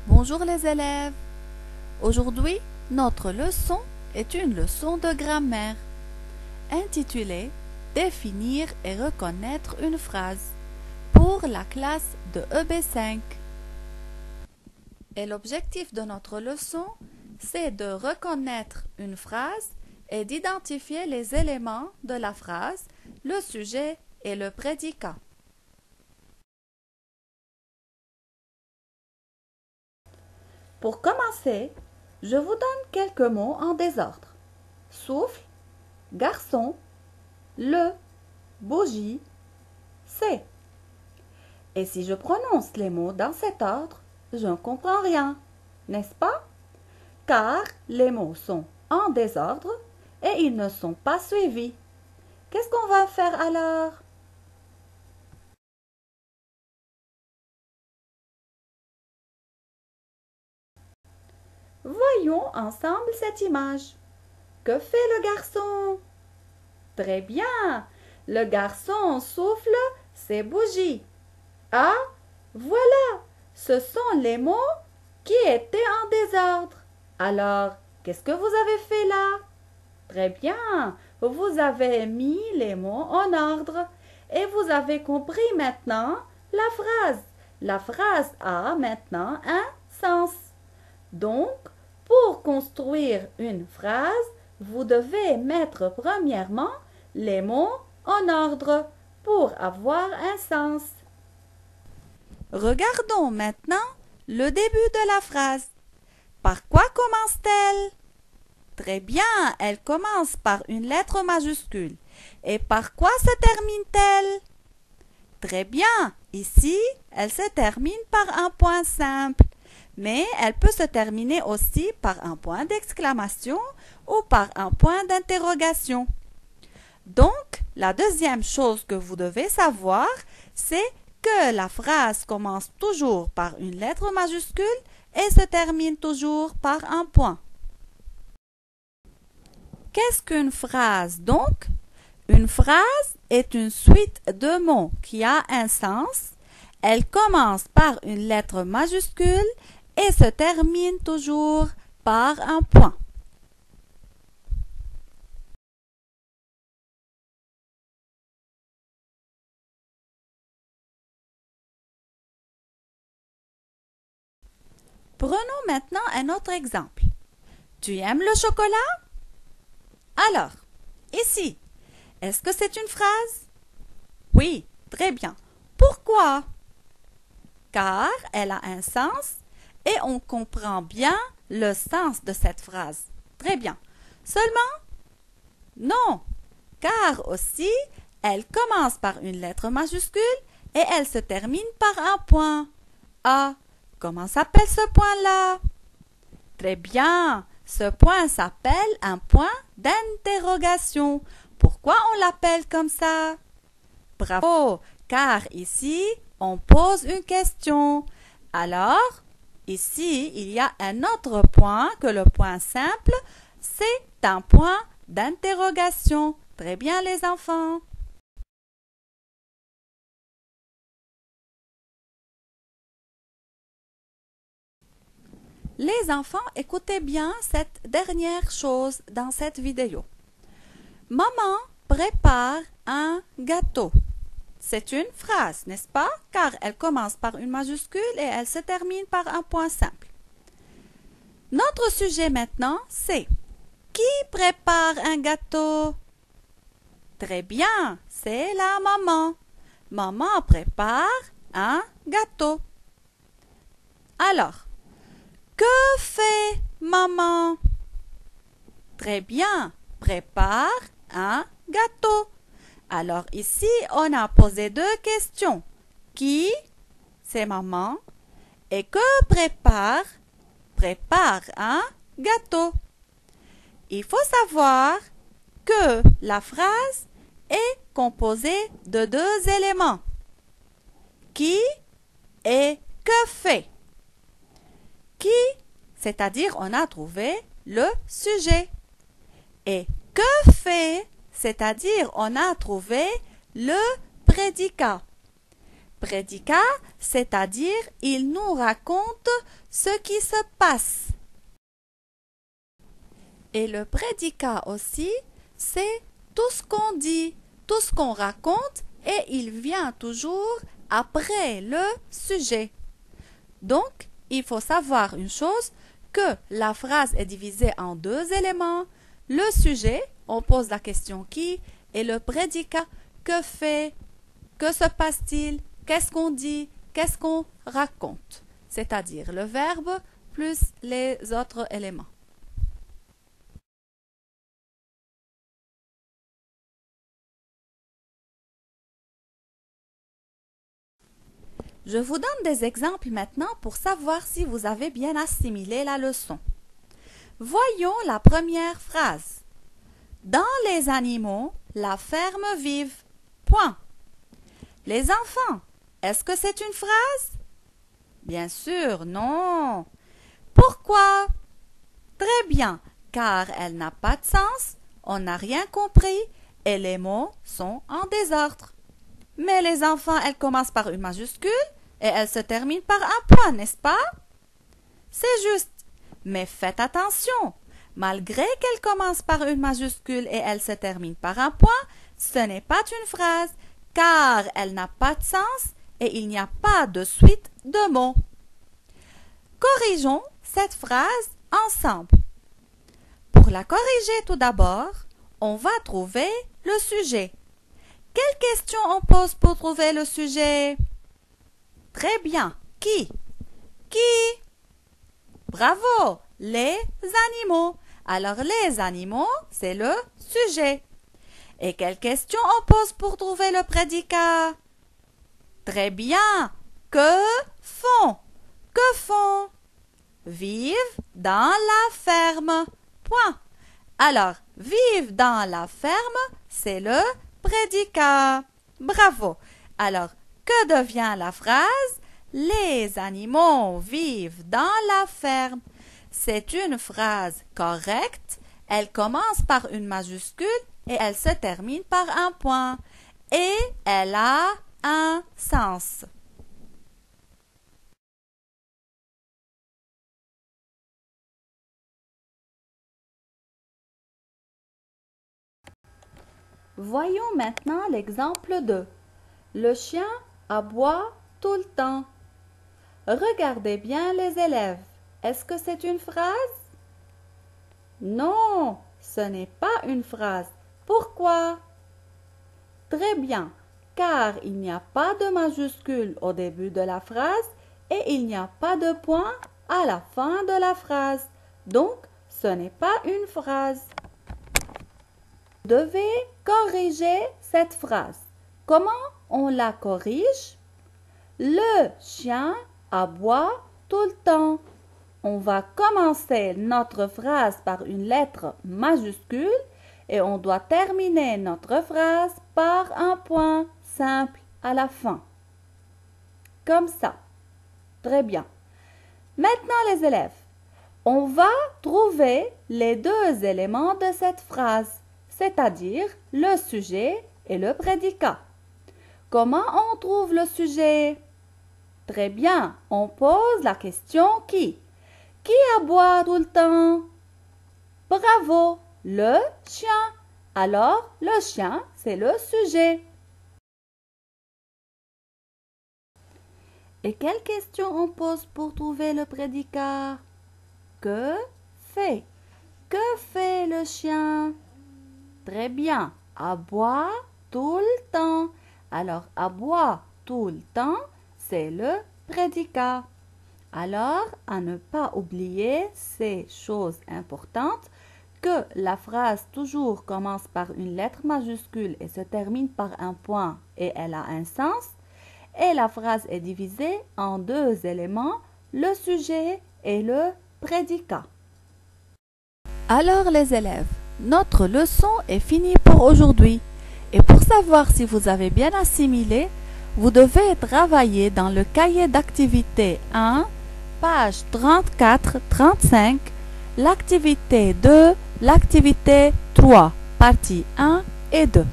Bonjour les élèves. Aujourd'hui, notre leçon est une leçon de grammaire intitulée Définir et reconnaître une phrase pour la classe de EB5. Et l'objectif de notre leçon, c'est de reconnaître une phrase et d'identifier les éléments de la phrase, le sujet et le prédicat. Pour commencer, je vous donne quelques mots en désordre. Souffle, garçon, le, bougie, c'est. Et si je prononce les mots dans cet ordre, je ne comprends rien, n'est-ce pas? Car les mots sont en désordre et ils ne sont pas suivis. Qu'est-ce qu'on va faire alors? Voyons ensemble cette image. Que fait le garçon? Très bien, le garçon souffle ses bougies. Ah, voilà, ce sont les mots qui étaient en désordre. Alors, qu'est-ce que vous avez fait là? Très bien, vous avez mis les mots en ordre et vous avez compris maintenant la phrase. La phrase a maintenant un sens. Donc, pour construire une phrase, vous devez mettre premièrement les mots en ordre pour avoir un sens. Regardons maintenant le début de la phrase. Par quoi commence-t-elle? Très bien, elle commence par une lettre majuscule. Et par quoi se termine-t-elle? Très bien, ici, elle se termine par un point simple. Mais elle peut se terminer aussi par un point d'exclamation ou par un point d'interrogation. Donc, la deuxième chose que vous devez savoir, c'est que la phrase commence toujours par une lettre majuscule et se termine toujours par un point. Qu'est-ce qu'une phrase donc? Une phrase est une suite de mots qui a un sens. Elle commence par une lettre majuscule et se termine toujours par un point. Prenons maintenant un autre exemple. Tu aimes le chocolat? Alors, ici, est-ce que c'est une phrase? Oui, très bien. Pourquoi? Car elle a un sens et on comprend bien le sens de cette phrase. Très bien. Seulement? Non, car aussi, elle commence par une lettre majuscule et elle se termine par un point. Ah, comment s'appelle ce point-là? Très bien, ce point s'appelle un point d'interrogation. Pourquoi on l'appelle comme ça? Bravo, car ici, on pose une question. Alors, ici, il y a un autre point que le point simple, c'est un point d'interrogation. Très bien les enfants. Les enfants, écoutez bien cette dernière chose dans cette vidéo. Maman prépare un gâteau. C'est une phrase, n'est-ce pas? Car elle commence par une majuscule et elle se termine par un point simple. Notre sujet maintenant, c'est qui prépare un gâteau? Très bien, c'est la maman. Maman prépare un gâteau. Alors, que fait maman? Très bien, prépare un gâteau. Alors ici, on a posé deux questions. Qui? C'est maman. Et que prépare? Prépare un gâteau. Il faut savoir que la phrase est composée de deux éléments. Qui et que fait? Qui, c'est-à-dire on a trouvé le sujet. Et que fait, c'est-à-dire on a trouvé le prédicat. Prédicat, c'est-à-dire il nous raconte ce qui se passe. Et le prédicat aussi, c'est tout ce qu'on dit, tout ce qu'on raconte et il vient toujours après le sujet. Donc, il faut savoir une chose, que la phrase est divisée en deux éléments. Le sujet, on pose la question qui, et le prédicat, que fait, que se passe-t-il, qu'est-ce qu'on dit, qu'est-ce qu'on raconte, c'est-à-dire le verbe plus les autres éléments. Je vous donne des exemples maintenant pour savoir si vous avez bien assimilé la leçon. Voyons la première phrase. Dans les animaux, la ferme vive. Point. Les enfants, est-ce que c'est une phrase? Bien sûr, non. Pourquoi? Très bien, car elle n'a pas de sens, on n'a rien compris et les mots sont en désordre. Mais les enfants, elles commencent par une majuscule et elles se terminent par un point, n'est-ce pas? C'est juste. Mais faites attention. Malgré qu'elles commencent par une majuscule et elles se terminent par un point, ce n'est pas une phrase, car elle n'a pas de sens et il n'y a pas de suite de mots. Corrigeons cette phrase ensemble. Pour la corriger tout d'abord, on va trouver le sujet. Quelle question on pose pour trouver le sujet? Très bien. Qui? Qui? Bravo! Les animaux. Alors, les animaux, c'est le sujet. Et quelle question on pose pour trouver le prédicat? Très bien. Que font? Que font? Vivent dans la ferme. Point. Alors, vivent dans la ferme, c'est le prédicat. Bravo. Alors, que devient la phrase? Les animaux vivent dans la ferme. C'est une phrase correcte. Elle commence par une majuscule et elle se termine par un point. Et elle a un sens. Voyons maintenant l'exemple 2. Le chien aboie tout le temps. Regardez bien les élèves. Est-ce que c'est une phrase? Non, ce n'est pas une phrase. Pourquoi? Très bien, car il n'y a pas de majuscule au début de la phrase et il n'y a pas de point à la fin de la phrase. Donc, ce n'est pas une phrase. Vous devez corriger cette phrase. Comment on la corrige? Le chien aboie tout le temps. On va commencer notre phrase par une lettre majuscule et on doit terminer notre phrase par un point simple à la fin. Comme ça. Très bien. Maintenant les élèves, on va trouver les deux éléments de cette phrase, c'est-à-dire le sujet et le prédicat. Comment on trouve le sujet? Très bien, on pose la question qui? Qui aboie tout le temps? Bravo, le chien. Alors, le chien, c'est le sujet. Et quelle question on pose pour trouver le prédicat? Que fait? Que fait le chien? Très bien, aboie tout le temps. Alors, aboie tout le temps, c'est le prédicat. Alors, à ne pas oublier ces choses importantes, que la phrase toujours commence par une lettre majuscule et se termine par un point et elle a un sens, et la phrase est divisée en deux éléments, le sujet et le prédicat. Alors les élèves, notre leçon est finie pour aujourd'hui. Et pour savoir si vous avez bien assimilé, vous devez travailler dans le cahier d'activité 1, page 34-35, l'activité 2, l'activité 3, partie 1 et 2.